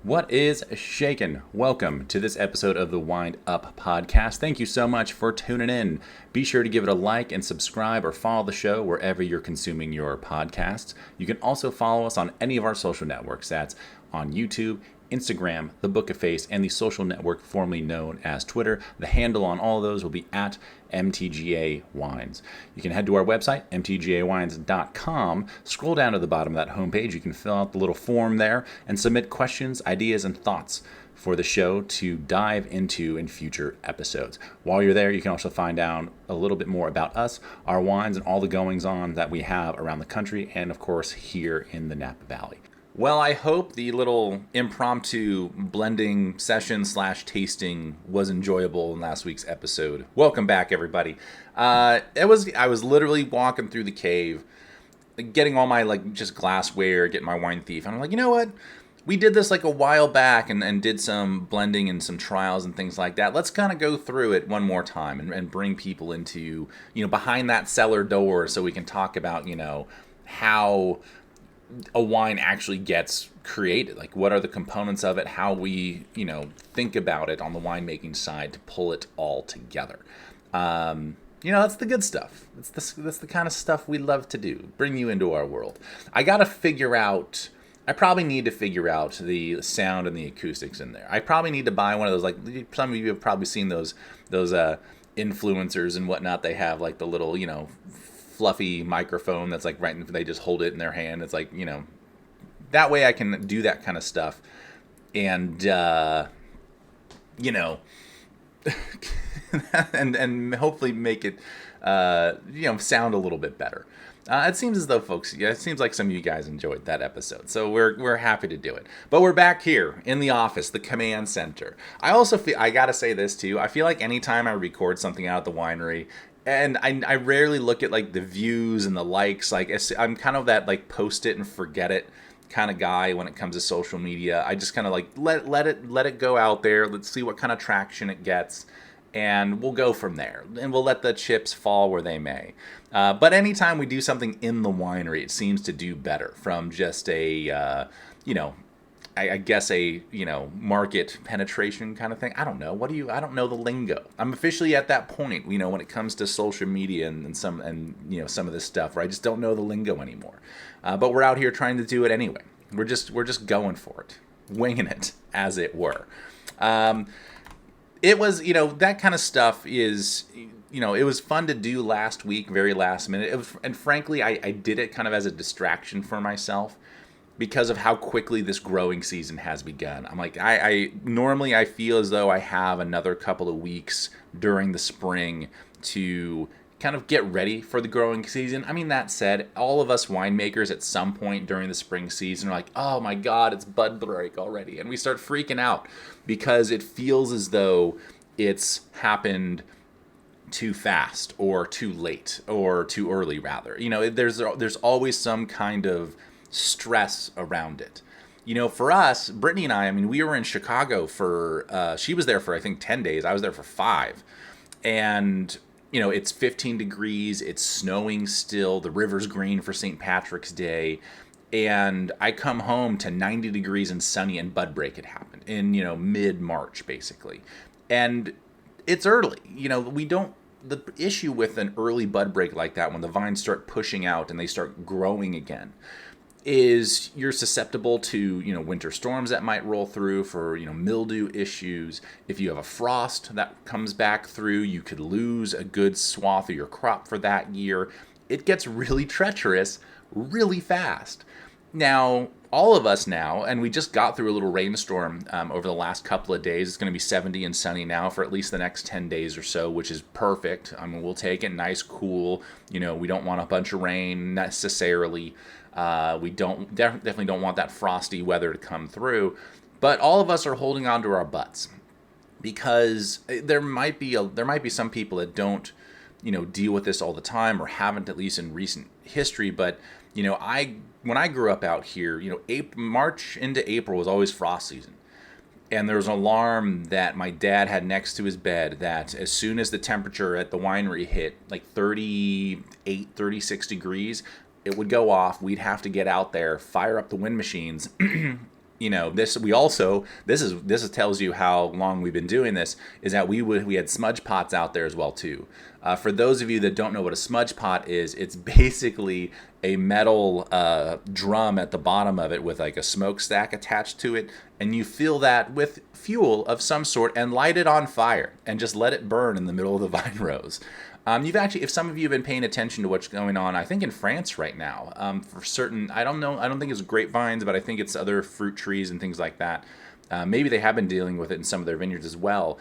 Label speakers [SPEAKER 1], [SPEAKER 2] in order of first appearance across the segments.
[SPEAKER 1] What is shaken? Welcome to this episode of the Wind Up Podcast. Thank you so much for tuning in. Be sure to give it a like and subscribe or follow the show wherever you're consuming your podcasts. You can also follow us on any of our social networks. That's on YouTube, Instagram, the Book of Face, and the social network formerly known as Twitter. The handle on all of those will be at MTGA Wines. You can head to our website, mtgawines.com. Scroll down to the bottom of that homepage. You can fill out the little form there and submit questions, ideas, and thoughts for the show to dive into in future episodes. While you're there, you can also find out a little bit more about us, our wines, and all the goings-on that we have around the country and, of course, here in the Napa Valley. Well, I hope the little impromptu blending session / tasting was enjoyable in last week's episode. Welcome back, everybody. I was literally walking through the cave, getting all my just glassware, getting my wine thief, and I'm like, you know what? We did this a while back and did some blending and some trials and things like that. Let's kind of go through it one more time and bring people into, behind that cellar door so we can talk about, how a wine actually gets created. What are the components of it, how we, think about it on the winemaking side to pull it all together. That's the good stuff. That's the kind of stuff we love to do, bring you into our world. I probably need to figure out the sound and the acoustics in there. I probably need to buy one of those, some of you have probably seen those influencers and whatnot. They have the little, fluffy microphone that's right, they just hold it in their hand. It's that way I can do that kind of stuff and and hopefully make it sound a little bit better. It seems as though it seems like some of you guys enjoyed that episode, so we're happy to do it. But we're back here in the office, the command center. I also feel, I gotta say this too, I feel like anytime I record something out at the winery, and I rarely look at the views and the likes. I'm kind of that post it and forget it kind of guy when it comes to social media. I just kind of let it go out there. Let's see what kind of traction it gets, and we'll go from there. And we'll let the chips fall where they may. But anytime we do something in the winery, it seems to do better from just a I guess a market penetration kind of thing. I don't know. I don't know the lingo. I'm officially at that point, when it comes to social media and some of this stuff where I just don't know the lingo anymore. But we're out here trying to do it anyway. We're just going for it, winging it, as it were. It was, that kind of stuff is, it was fun to do last week, very last minute. And frankly, I did it kind of as a distraction for myself, because of how quickly this growing season has begun. I'm I normally I feel as though I have another couple of weeks during the spring to kind of get ready for the growing season. I mean, that said, all of us winemakers at some point during the spring season are like, oh my God, it's bud break already. And we start freaking out because it feels as though it's happened too fast or too late or too early, rather. There's always some kind of stress around it. For us, Brittany and I mean, we were in Chicago for, she was there for, I think, 10 days. I was there for 5. And, it's 15 degrees. It's snowing still. The river's green for St. Patrick's Day. And I come home to 90 degrees and sunny, and bud break had happened in, mid-March, basically. And it's early. The issue with an early bud break like that, when the vines start pushing out and they start growing again, is you're susceptible to, winter storms that might roll through for, mildew issues. If you have a frost that comes back through, you could lose a good swath of your crop for that year. It gets really treacherous really fast. Now, all of us now, and we just got through a little rainstorm over the last couple of days. It's going to be 70 and sunny now for at least the next 10 days or so, which is perfect. I mean, we'll take it nice, cool. We don't want a bunch of rain necessarily. We definitely don't want that frosty weather to come through. But all of us are holding on to our butts because there might be some people that don't, deal with this all the time or haven't, at least in recent history. But when I grew up out here, March into April was always frost season. And there was an alarm that my dad had next to his bed that as soon as the temperature at the winery hit 38, 36 degrees, it would go off. We'd have to get out there, fire up the wind machines, This tells you how long we've been doing this, is that we had smudge pots out there as well too. For those of you that don't know what a smudge pot is, it's basically a metal drum at the bottom of it with like a smokestack attached to it, and you fill that with fuel of some sort and light it on fire and just let it burn in the middle of the vine rows. If some of you have been paying attention to what's going on, I think in France right now, for certain, I don't know, I don't think it's grapevines, but I think it's other fruit trees and things like that. Maybe they have been dealing with it in some of their vineyards as well.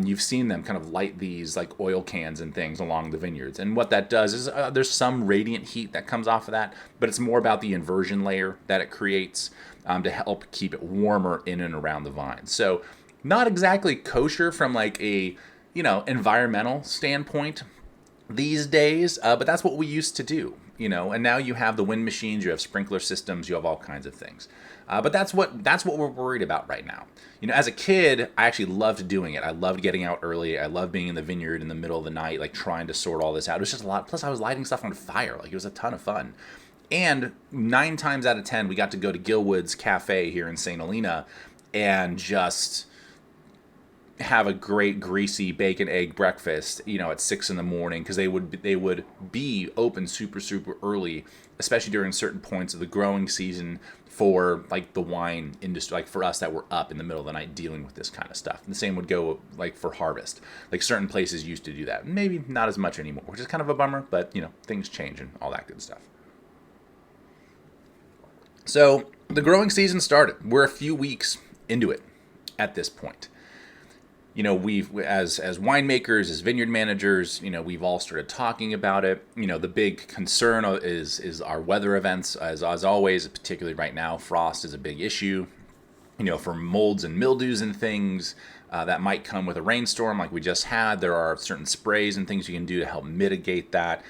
[SPEAKER 1] You've seen them kind of light these like oil cans and things along the vineyards. And what that does is there's some radiant heat that comes off of that, but it's more about the inversion layer that it creates to help keep it warmer in and around the vine. So not exactly kosher from like a, environmental standpoint these days, but that's what we used to do, and now you have the wind machines, you have sprinkler systems, you have all kinds of things. But that's what we're worried about right now. As a kid, I actually loved doing it. I loved getting out early. I loved being in the vineyard in the middle of the night, like trying to sort all this out. It was just a lot. Plus, I was lighting stuff on fire. Like, it was a ton of fun. And 9 times out of 10, we got to go to Gilwood's Cafe here in St. Helena and just have a great greasy bacon egg breakfast, at 6 in the morning, because they would be open super early, especially during certain points of the growing season for like the wine industry, like for us that were up in the middle of the night dealing with this kind of stuff. And the same would go like for harvest. Like certain places used to do that. Maybe not as much anymore, which is kind of a bummer, but things change and all that good stuff. So the growing season started. We're a few weeks into it at this point. We've as winemakers, as vineyard managers, we've all started talking about it. The big concern is our weather events, as always, particularly right now. Frost is a big issue, for molds and mildews and things that might come with a rainstorm like we just had. There are certain sprays and things you can do to help mitigate that,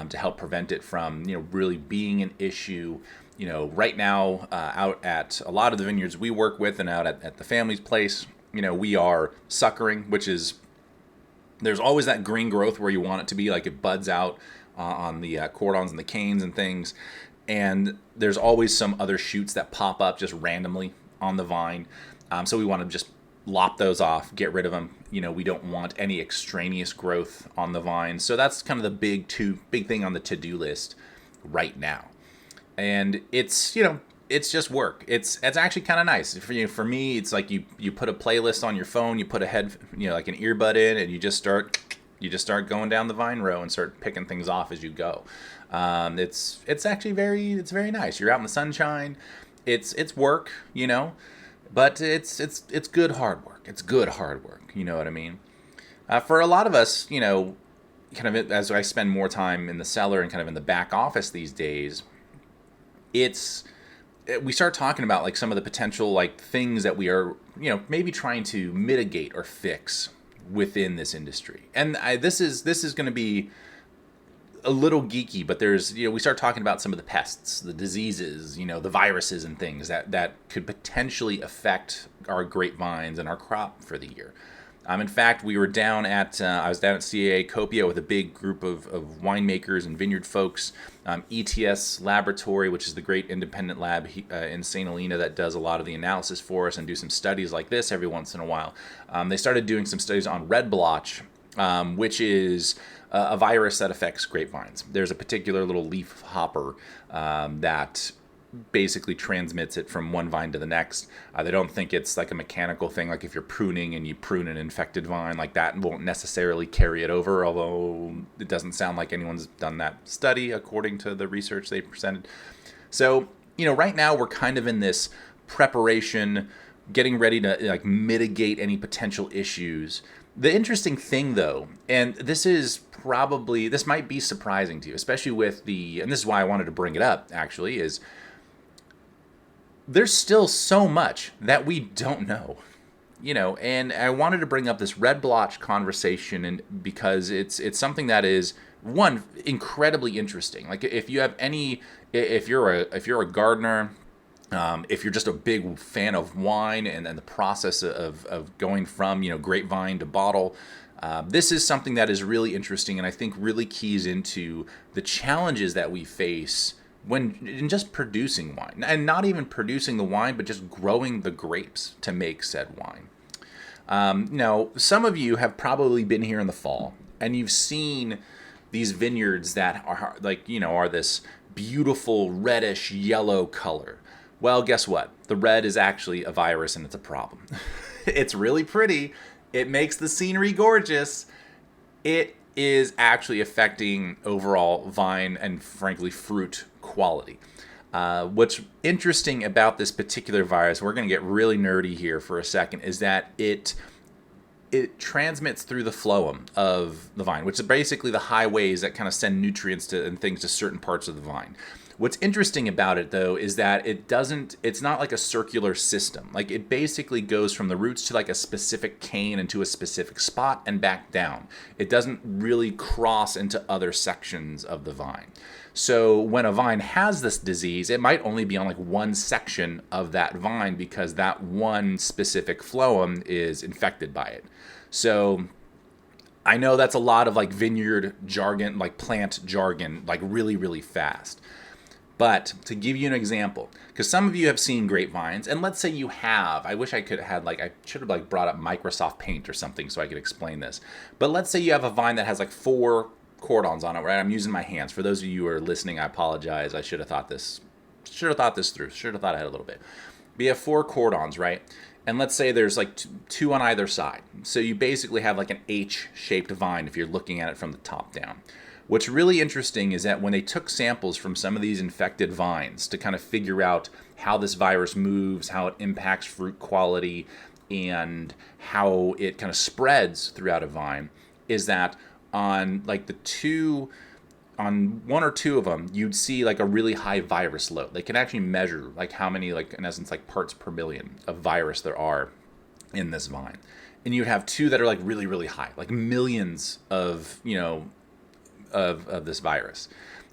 [SPEAKER 1] to help prevent it from, really being an issue. Right now, out at a lot of the vineyards we work with and out at the family's place, we are suckering, which is, there's always that green growth where you want it to be, like it buds out on the cordons and the canes and things. And there's always some other shoots that pop up just randomly on the vine. So we want to just lop those off, get rid of them. We don't want any extraneous growth on the vine. So that's kind of the big thing on the to-do list right now. And it's just work. It's actually kind of nice. For me, it's like you put a playlist on your phone, you put a like an earbud in, and you just start going down the vine row and start picking things off as you go. It's actually very nice. You're out in the sunshine. It's work, but it's good hard work. It's good hard work. You know what I mean? For a lot of us, kind of as I spend more time in the cellar and kind of in the back office these days, we start talking about like some of the potential like things that we are, maybe trying to mitigate or fix within this industry. And this is going to be a little geeky, but there's, we start talking about some of the pests, the diseases, the viruses and things that could potentially affect our grapevines and our crop for the year. In fact, we were down at, I was down at CAA Copia with a big group of winemakers and vineyard folks. ETS Laboratory, which is the great independent lab in St. Helena that does a lot of the analysis for us and do some studies like this every once in a while. They started doing some studies on red blotch, which is a virus that affects grapevines. There's a particular little leaf hopper that basically transmits it from one vine to the next. They don't think it's like a mechanical thing, like if you're pruning and you prune an infected vine, like that won't necessarily carry it over, although it doesn't sound like anyone's done that study according to the research they presented. So, right now we're kind of in this preparation, getting ready to like mitigate any potential issues. The interesting thing though, and this might be surprising to you, especially with and this is why I wanted to bring it up actually, is there's still so much that we don't know, and I wanted to bring up this red blotch conversation, and because it's something that is, one, incredibly interesting. Like if you're a gardener, if you're just a big fan of wine and the process of going from, grapevine to bottle, this is something that is really interesting and I think really keys into the challenges that we face when in just producing wine, and not even producing the wine, but just growing the grapes to make said wine. Now, some of you have probably been here in the fall, and you've seen these vineyards that are like, are this beautiful reddish yellow color. Well, guess what? The red is actually a virus, and it's a problem. It's really pretty. It makes the scenery gorgeous. It is actually affecting overall vine and, frankly, fruit quality. What's interesting about this particular virus, we're going to get really nerdy here for a second, is that it transmits through the phloem of the vine, which is basically the highways that kind of send nutrients and things to certain parts of the vine. What's interesting about it, though, is that it's not like a circular system. Like, it basically goes from the roots to like a specific cane and to a specific spot and back down. It doesn't really cross into other sections of the vine. So when a vine has this disease, it might only be on like one section of that vine because that one specific phloem is infected by it. So I know that's a lot of like vineyard jargon, like plant jargon, like really, really fast. But to give you an example, because some of you have seen grapevines, and let's say you have, I wish I could have had I should have like brought up Microsoft Paint or something so I could explain this. But let's say you have a vine that has like 4 cordons on it, right? I'm using my hands. For those of you who are listening, I apologize. I should have thought this through. Should have thought ahead a little bit. We have 4 cordons, right? And let's say there's like 2 on either side. So you basically have like an H-shaped vine if you're looking at it from the top down. What's really interesting is that when they took samples from some of these infected vines to kind of figure out how this virus moves, how it impacts fruit quality, and how it kind of spreads throughout a vine, is that on like on 1 or 2 of them, you'd see like a really high virus load. They can actually measure like how many, like in essence, like parts per million of virus there are in this vine. And you'd have 2 that are like really, really high, like millions of, of this virus.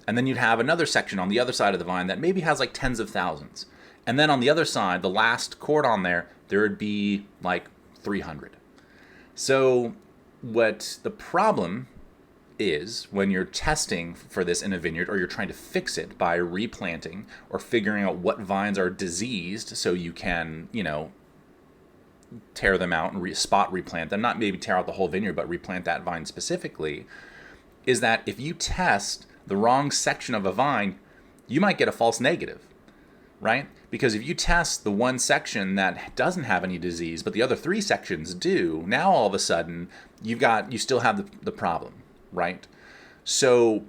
[SPEAKER 1] And then you'd have another section on the other side of the vine that maybe has like tens of thousands. And then on the other side, the last cordon there would be like 300. So what the problem is when you're testing for this in a vineyard, or you're trying to fix it by replanting or figuring out what vines are diseased so you can, tear them out and spot replant them, not maybe tear out the whole vineyard, but replant that vine specifically, is that if you test the wrong section of a vine, you might get a false negative, right? Because if you test the one section that doesn't have any disease, but the other 3 sections do, now all of a sudden you still have the problem, right? So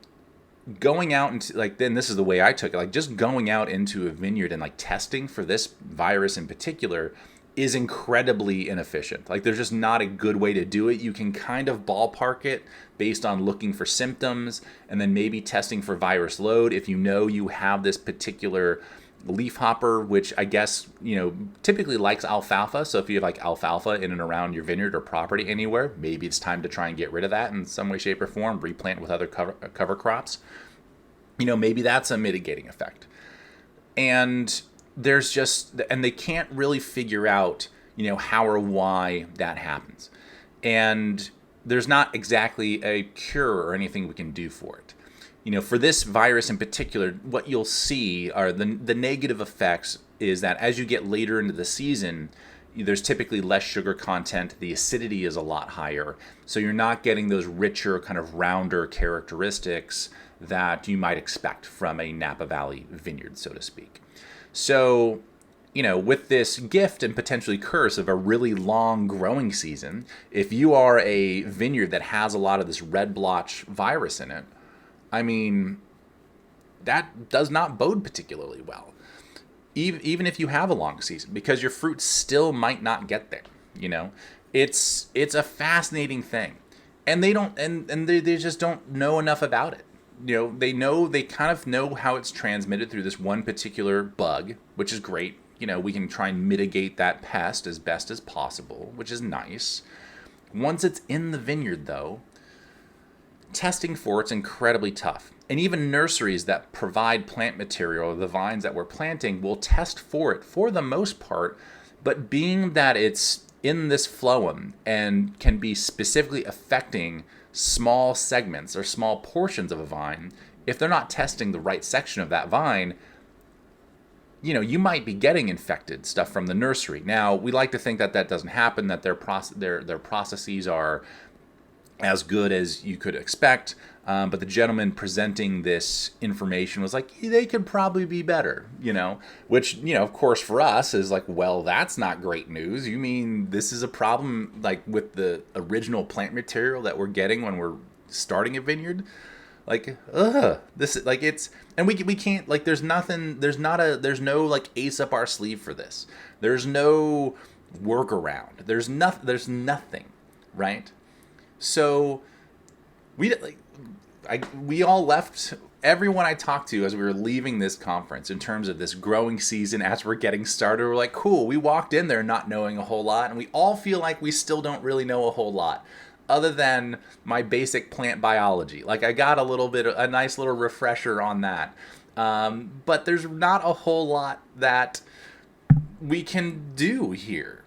[SPEAKER 1] going out into then this is the way I took it, just going out into a vineyard and testing for this virus in particular is incredibly inefficient. There's just not a good way to do it. You can kind of ballpark it based on looking for symptoms and then maybe testing for virus load if you have this particular leafhopper, which I guess, typically likes alfalfa. So if you have alfalfa in and around your vineyard or property anywhere, maybe it's time to try and get rid of that in some way, shape, or form, replant with other cover crops. Maybe that's a mitigating effect. And they can't really figure out, how or why that happens. And there's not exactly a cure or anything we can do for it. For this virus in particular, what you'll see are the negative effects is that as you get later into the season, there's typically less sugar content. The acidity is a lot higher. So you're not getting those richer, kind of rounder characteristics that you might expect from a Napa Valley vineyard, so to speak. So, with this gift and potentially curse of a really long growing season, if you are a vineyard that has a lot of this red blotch virus in it, that does not bode particularly well, even if you have a long season, because your fruit still might not get there. It's a fascinating thing, and they just don't know enough about it. They kind of know how it's transmitted through this one particular bug, which is great. We can try and mitigate that pest as best as possible, which is nice. Once it's in the vineyard, though, testing for it's incredibly tough. And even nurseries that provide plant material, the vines that we're planting, will test for it for the most part. But being that it's in this phloem and can be specifically affecting small segments or small portions of a vine, if they're not testing the right section of that vine, you might be getting infected stuff from the nursery. Now, we like to think that that doesn't happen, that their processes are as good as you could expect. But the gentleman presenting this information was like, they could probably be better, which, of course, for us is like, well, that's not great news. You mean this is a problem like with the original plant material that we're getting when we're starting a vineyard? Like, this is like, it's, and we can't, like, there's no like ace up our sleeve for this. There's no workaround. There's nothing, right? So we all left, everyone I talked to as we were leaving this conference in terms of this growing season as we're getting started, we're like, cool, we walked in there not knowing a whole lot, and we all feel like we still don't really know a whole lot other than my basic plant biology. Like, I got a nice little refresher on that. But there's not a whole lot that we can do here,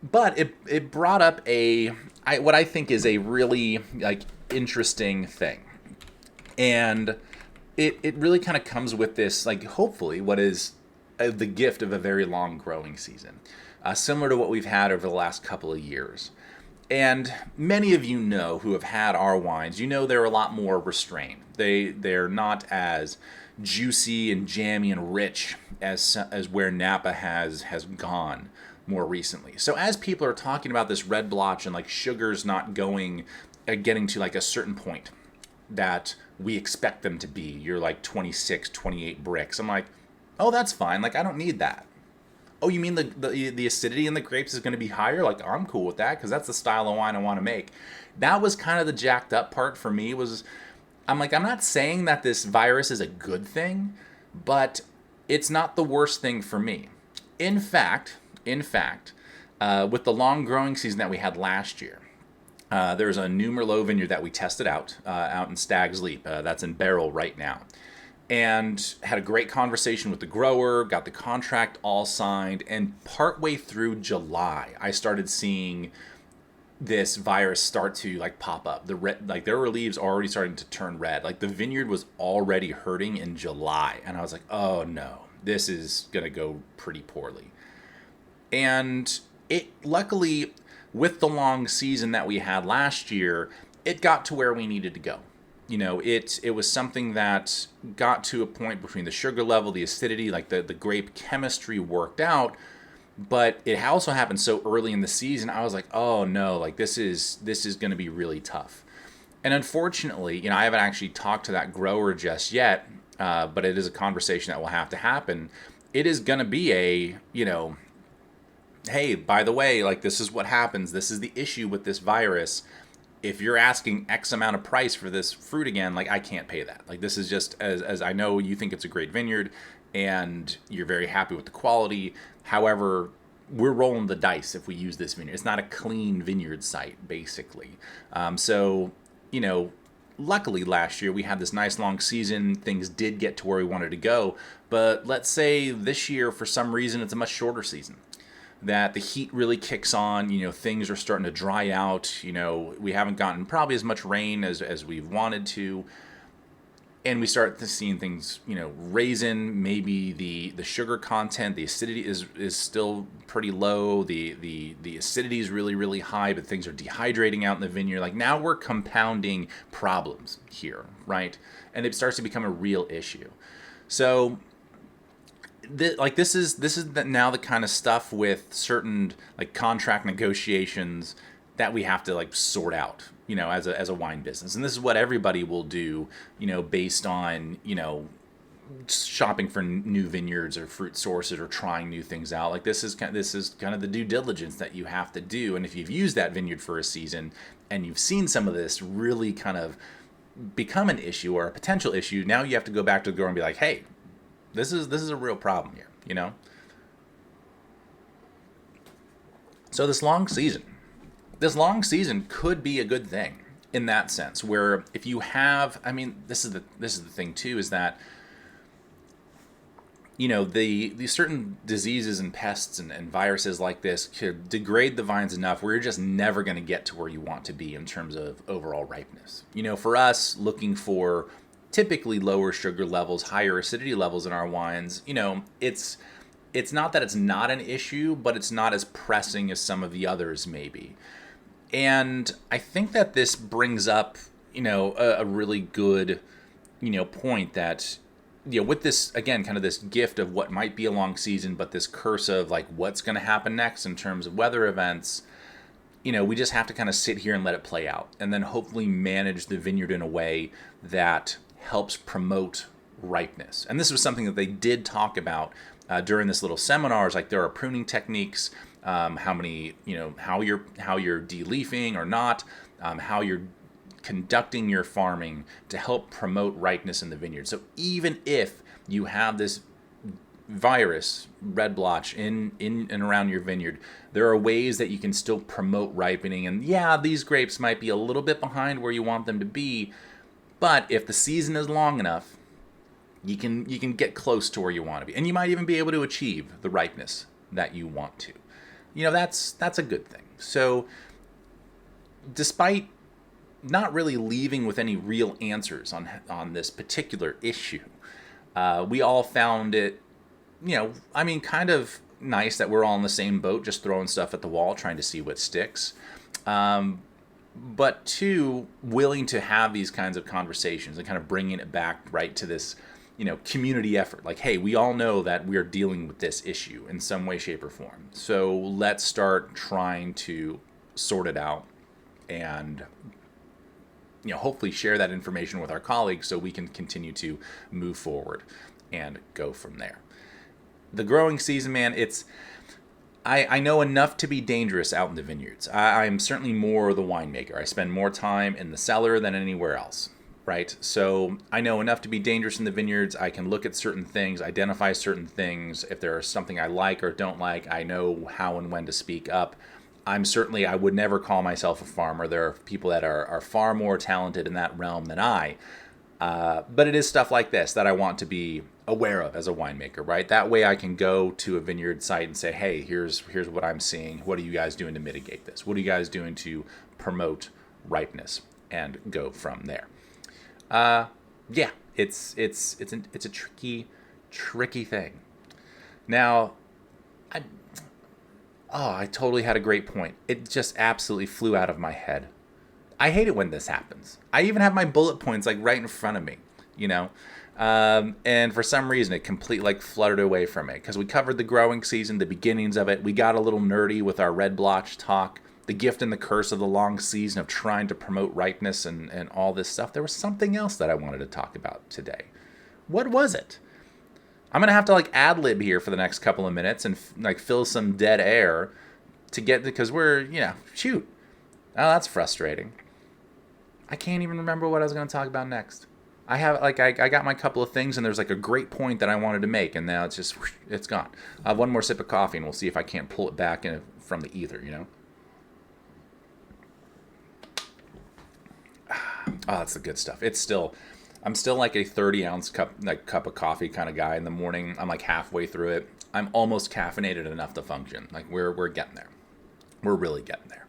[SPEAKER 1] But it brought up what I think is a really like interesting thing. And it really kind of comes with this, like, hopefully what is the gift of a very long growing season, similar to what we've had over the last couple of years. And many of you know who have had our wines, they're a lot more restrained. They're not as juicy and jammy and rich as where Napa has gone more recently. So as people are talking about this red blotch and like sugars not getting to like a certain point that we expect them to be, you're like 26, 28 bricks. I'm like, oh, that's fine. Like, I don't need that. Oh, you mean the acidity in the grapes is going to be higher? Like, I'm cool with that because that's the style of wine I want to make. That was kind of the jacked up part for me. I'm like, I'm not saying that this virus is a good thing, but it's not the worst thing for me. In fact, with the long growing season that we had last year, there's a new Merlot vineyard that we tested out in Stag's Leap. That's in barrel right now. And had a great conversation with the grower, got the contract all signed, and partway through July, I started seeing this virus start to like pop up. There were leaves already starting to turn red. Like, the vineyard was already hurting in July, and I was like, oh no, this is gonna go pretty poorly. And luckily, with the long season that we had last year, it got to where we needed to go. It was something that got to a point between the sugar level, the acidity, like the grape chemistry worked out, but it also happened so early in the season. I was like, oh no, like this is going to be really tough. And unfortunately, I haven't actually talked to that grower just yet, but it is a conversation that will have to happen. It is going to be hey, by the way, like, this is what happens. This is the issue with this virus. If you're asking X amount of price for this fruit again, like, I can't pay that. Like, this is just, as I know you think it's a great vineyard and you're very happy with the quality. However, we're rolling the dice if we use this vineyard. It's not a clean vineyard site, basically. Luckily last year we had this nice long season. Things did get to where we wanted to go. But let's say this year, for some reason, it's a much shorter season. That the heat really kicks on, things are starting to dry out, we haven't gotten probably as much rain as we've wanted to, and we start seeing things, raisin, maybe the sugar content, the acidity is still pretty low, the acidity is really, really high, but things are dehydrating out in the vineyard. Like, now we're compounding problems here, right? And it starts to become a real issue. So this is now the kind of stuff with certain like contract negotiations that we have to like sort out, as a wine business. And this is what everybody will do, based on, shopping for new vineyards or fruit sources or trying new things out. Like, this is kind of the due diligence that you have to do. And if you've used that vineyard for a season and you've seen some of this really kind of become an issue or a potential issue, now you have to go back to the grower and be like, hey, this is a real problem here, So this long season could be a good thing in that sense, where if you have, this is the thing too, is that, the certain diseases and pests and viruses like this could degrade the vines enough where you're just never going to get to where you want to be in terms of overall ripeness. For us, looking for typically lower sugar levels, higher acidity levels in our wines, it's not that it's not an issue, but it's not as pressing as some of the others maybe. And I think that this brings up, a really good, point that, with this, again, kind of this gift of what might be a long season, but this curse of like what's going to happen next in terms of weather events, we just have to kind of sit here and let it play out and then hopefully manage the vineyard in a way that helps promote ripeness. And this was something that they did talk about during this little seminar. Is like there are pruning techniques, how you're de-leafing or not, how you're conducting your farming to help promote ripeness in the vineyard. So even if you have this virus, red blotch, in and around your vineyard, there are ways that you can still promote ripening. And yeah, these grapes might be a little bit behind where you want them to be, but if the season is long enough, you can get close to where you want to be, and you might even be able to achieve the ripeness that you want to. That's a good thing. So despite not really leaving with any real answers on this particular issue, we all found it, kind of nice that we're all in the same boat, just throwing stuff at the wall, trying to see what sticks. But two, willing to have these kinds of conversations and kind of bringing it back right to this, community effort. Like, hey, we all know that we're dealing with this issue in some way, shape, or form. So let's start trying to sort it out and, hopefully share that information with our colleagues so we can continue to move forward and go from there. The growing season, man, I know enough to be dangerous out in the vineyards. I'm certainly more the winemaker. I spend more time in the cellar than anywhere else, right? So I know enough to be dangerous in the vineyards. I can look at certain things, identify certain things. If there's something I like or don't like, I know how and when to speak up. I would never call myself a farmer. There are people that are far more talented in that realm than I. But it is stuff like this that I want to be aware of as a winemaker, right? That way I can go to a vineyard site and say, hey, here's what I'm seeing. What are you guys doing to mitigate this? What are you guys doing to promote ripeness? And go from there. It's a tricky thing. Now, I totally had a great point. It just absolutely flew out of my head. I hate it when this happens. I even have my bullet points like right in front of me, and for some reason it completely fluttered away from me because we covered the growing season, the beginnings of it. We got a little nerdy with our red blotch talk, the gift and the curse of the long season of trying to promote ripeness and all this stuff. There was something else that I wanted to talk about today. What was it? I'm going to have to ad-lib here for the next couple of minutes and fill some dead air to get, because we're, shoot. Oh, that's frustrating. I can't even remember what I was going to talk about next. I have, I got my couple of things and there's a great point that I wanted to make and now it's just, it's gone. I'll have one more sip of coffee and we'll see if I can't pull it back from the ether, Oh, that's the good stuff. I'm still a 30-ounce cup of coffee kind of guy in the morning. I'm halfway through it. I'm almost caffeinated enough to function. We're getting there. We're really getting there.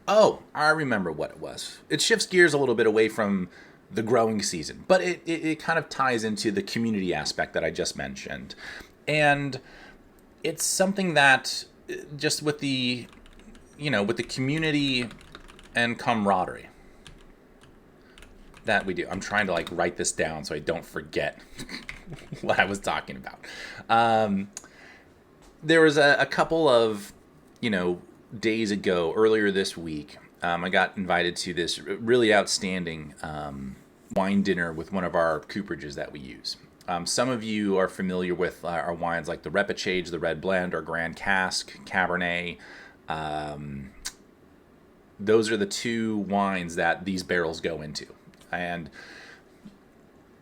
[SPEAKER 1] Oh, I remember what it was. It shifts gears a little bit away from the growing season, but it kind of ties into the community aspect that I just mentioned. And it's something that just with the community and camaraderie that we do. I'm trying to write this down so I don't forget what I was talking about. There was a couple of, days ago, earlier this week, I got invited to this really outstanding wine dinner with one of our cooperages that we use. Some of you are familiar with our wines like the Repechage, the Red Blend, or Grand Cask, Cabernet. Those are the two wines that these barrels go into. And,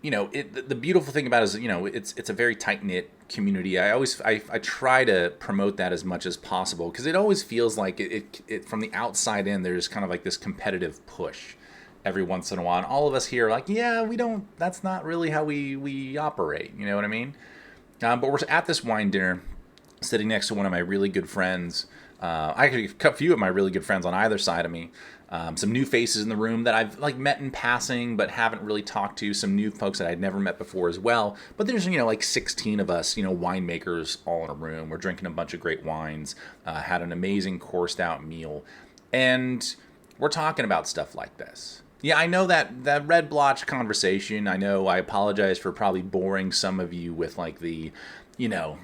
[SPEAKER 1] the beautiful thing about it is, it's a very tight-knit community. I try to promote that as much as possible because it always feels like it from the outside in, there's kind of this competitive push every once in a while. And all of us here are yeah, that's not really how we operate. You know what I mean? But we're at this wine dinner, sitting next to one of my really good friends. Actually, a few of my really good friends on either side of me. Some new faces in the room that I've like met in passing, but haven't really talked to. Some new folks that I'd never met before as well. But there's like 16 of us, winemakers all in a room. We're drinking a bunch of great wines. Had an amazing coursed out meal, and we're talking about stuff like this. Yeah, I know that red blotch conversation. I know I apologize for probably boring some of you with like the, you know,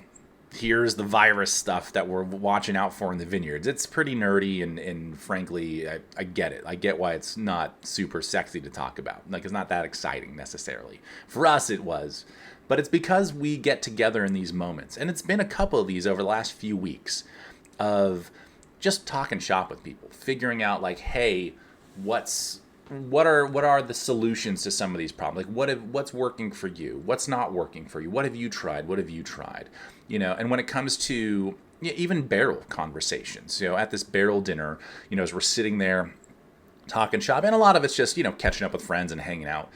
[SPEAKER 1] here's the virus stuff that we're watching out for in the vineyards. It's pretty nerdy, and frankly, I get it. I get why it's not super sexy to talk about. Like, it's not that exciting necessarily. For us, it was. But it's because we get together in these moments. And it's been a couple of these over the last few weeks of just talking shop with people, figuring out like, hey, what are the solutions to some of these problems? Like what's working for you? What's not working for you? What have you tried? What have you tried? And when it comes to even barrel conversations, at this barrel dinner, as we're sitting there talking shop, and a lot of it's just, catching up with friends and hanging out.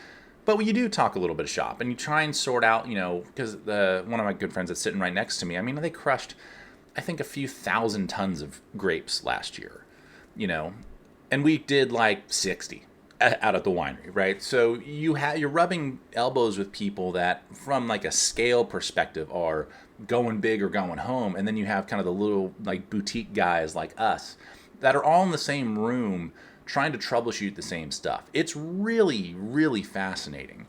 [SPEAKER 1] But you do talk a little bit of shop, and you try and sort out, because one of my good friends that's sitting right next to me, I mean, they crushed, I think, a few thousand tons of grapes last year, and we did like 60 out at the winery, right? So you're rubbing elbows with people that, from like a scale perspective, are going big or going home, and then you have kind of the little like boutique guys like us that are all in the same room trying to troubleshoot the same stuff. It's really, really fascinating,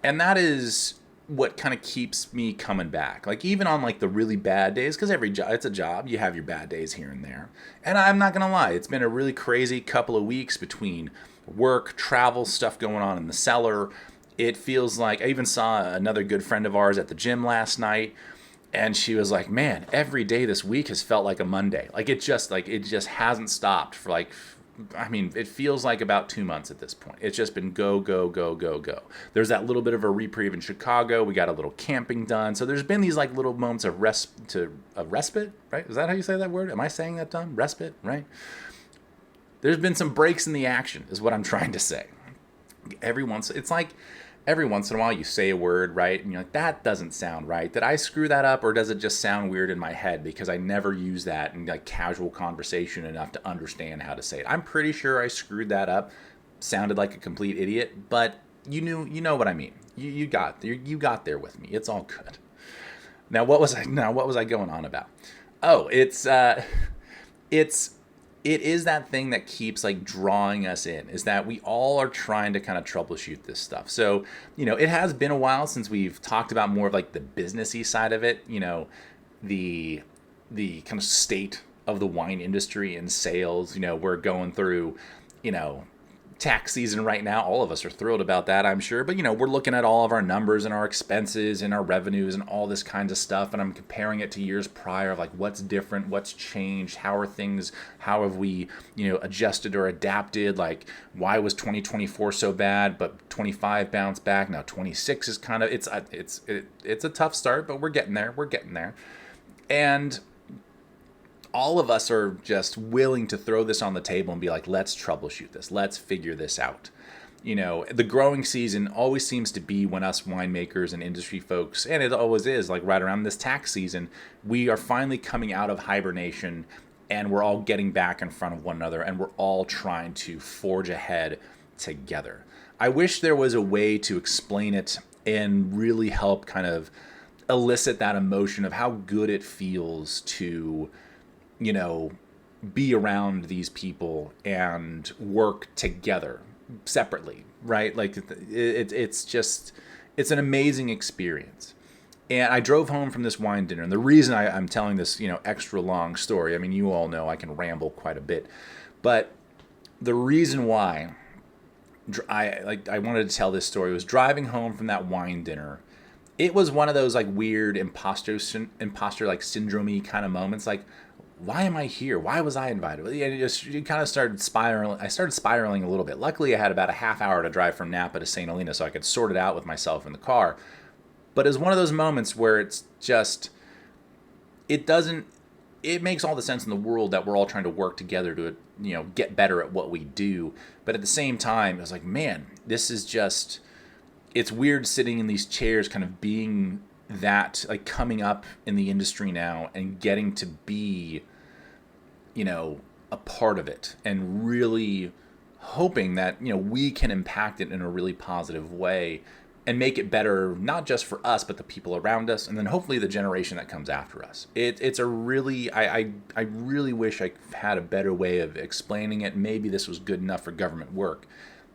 [SPEAKER 1] and that is what kind of keeps me coming back. Like, even on like the really bad days, because every job, it's a job, you have your bad days here and there. And I'm not gonna lie, it's been a really crazy couple of weeks between work, travel, stuff going on in the cellar. It feels like, I even saw another good friend of ours at the gym last night, and she was like, man, every day this week has felt like a Monday. Like, it just hasn't stopped for like, I mean, it feels like about 2 months at this point. It's just been go, go, go, go, go. There's that little bit of a reprieve in Chicago. We got a little camping done. So there's been these like little moments of respite, right? Is that how you say that word? Am I saying that dumb? Respite, right? There's been some breaks in the action, is what I'm trying to say. It's like every once in a while you say a word, right? And you're like, that doesn't sound right. Did I screw that up, or does it just sound weird in my head because I never use that in like casual conversation enough to understand how to say it? I'm pretty sure I screwed that up. Sounded like a complete idiot, but you know what I mean. You got there with me. It's all good. Now what was I going on about? Oh, it is that thing that keeps like drawing us in, is that we all are trying to kind of troubleshoot this stuff. So, it has been a while since we've talked about more of like the businessy side of it, the kind of state of the wine industry and sales. We're going through, tax season right now. All of us are thrilled about that, I'm sure. But, we're looking at all of our numbers and our expenses and our revenues and all this kind of stuff. And I'm comparing it to years prior of like what's different, what's changed, how have we, adjusted or adapted? Like, why was 2024 so bad, but 25 bounced back? Now 26 is kind of, it's a tough start, but we're getting there. And all of us are just willing to throw this on the table and be like, let's troubleshoot this. Let's figure this out. The growing season always seems to be when us winemakers and industry folks, and it always is like right around this tax season, we are finally coming out of hibernation, and we're all getting back in front of one another, and we're all trying to forge ahead together. I wish there was a way to explain it and really help kind of elicit that emotion of how good it feels to be around these people and work together separately, right? Like it's an amazing experience. And I drove home from this wine dinner, and the reason I'm telling this, extra long story, I mean, you all know I can ramble quite a bit, but the reason why I wanted to tell this story was driving home from that wine dinner. It was one of those like weird imposter like syndrome-y kind of moments, like, why am I here? Why was I invited? It kind of started spiraling. I started spiraling a little bit. Luckily, I had about a half hour to drive from Napa to St. Helena, so I could sort it out with myself in the car. But it's one of those moments where it's just, it makes all the sense in the world that we're all trying to work together to, get better at what we do. But at the same time, it was like, man, this is just, it's weird sitting in these chairs kind of being that like coming up in the industry now and getting to be, a part of it and really hoping that, we can impact it in a really positive way and make it better, not just for us, but the people around us, and then hopefully the generation that comes after us. It's a really, I really wish I had a better way of explaining it. Maybe this was good enough for government work,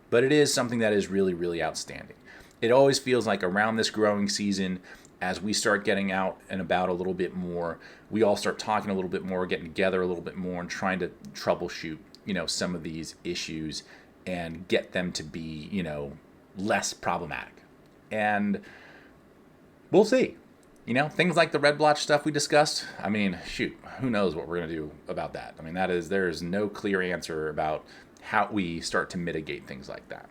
[SPEAKER 1] but it is something that is really, really outstanding. It always feels like around this growing season, as we start getting out and about a little bit more, we all start talking a little bit more, getting together a little bit more, and trying to troubleshoot, some of these issues and get them to be, less problematic. And we'll see. Things like the red blotch stuff we discussed. I mean, shoot, who knows what we're going to do about that? I mean, there is no clear answer about how we start to mitigate things like that.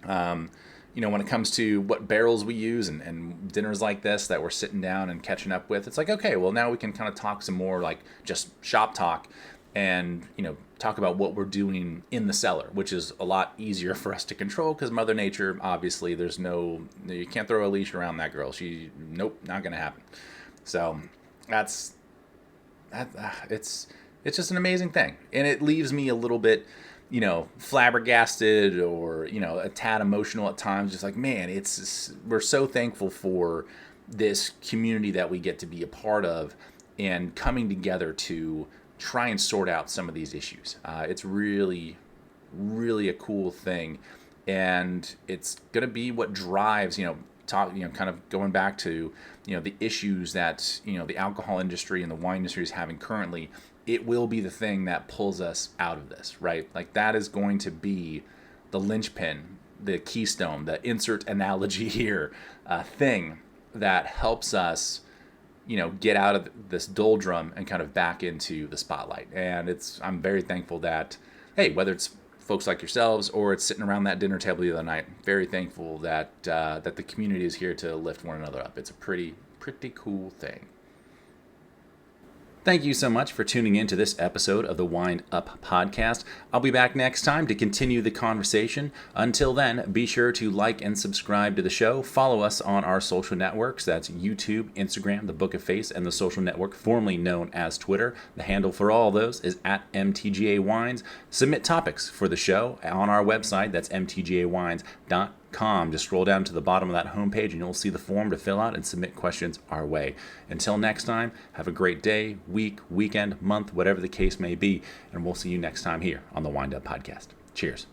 [SPEAKER 1] When it comes to what barrels we use and dinners like this that we're sitting down and catching up with, it's like, okay, well, now we can kind of talk some more like just shop talk and, talk about what we're doing in the cellar, which is a lot easier for us to control because Mother Nature, obviously, you can't throw a leash around that girl. Nope, not going to happen. So it's just an amazing thing. And it leaves me a little bit, flabbergasted or, a tad emotional at times. Just like, man, we're so thankful for this community that we get to be a part of and coming together to try and sort out some of these issues. It's really, really a cool thing. And it's going to be what drives, kind of going back to, the issues that, the alcohol industry and the wine industry is having currently. It will be the thing that pulls us out of this, right? Like that is going to be the linchpin, the keystone, the insert analogy here, thing that helps us, get out of this doldrum and kind of back into the spotlight. And I'm very thankful that, hey, whether it's folks like yourselves or it's sitting around that dinner table the other night, very thankful that that the community is here to lift one another up. It's a pretty cool thing. Thank you so much for tuning in to this episode of the Wind Up Podcast. I'll be back next time to continue the conversation. Until then, be sure to like and subscribe to the show. Follow us on our social networks. That's YouTube, Instagram, the Book of Face, and the social network formerly known as Twitter. The handle for all those is at MTGA Wines. Submit topics for the show on our website. That's mtgawines.com. Just scroll down to the bottom of that homepage and you'll see the form to fill out and submit questions our way. Until next time, have a great day, week, weekend, month, whatever the case may be, and we'll see you next time here on the Wind Up Podcast. Cheers.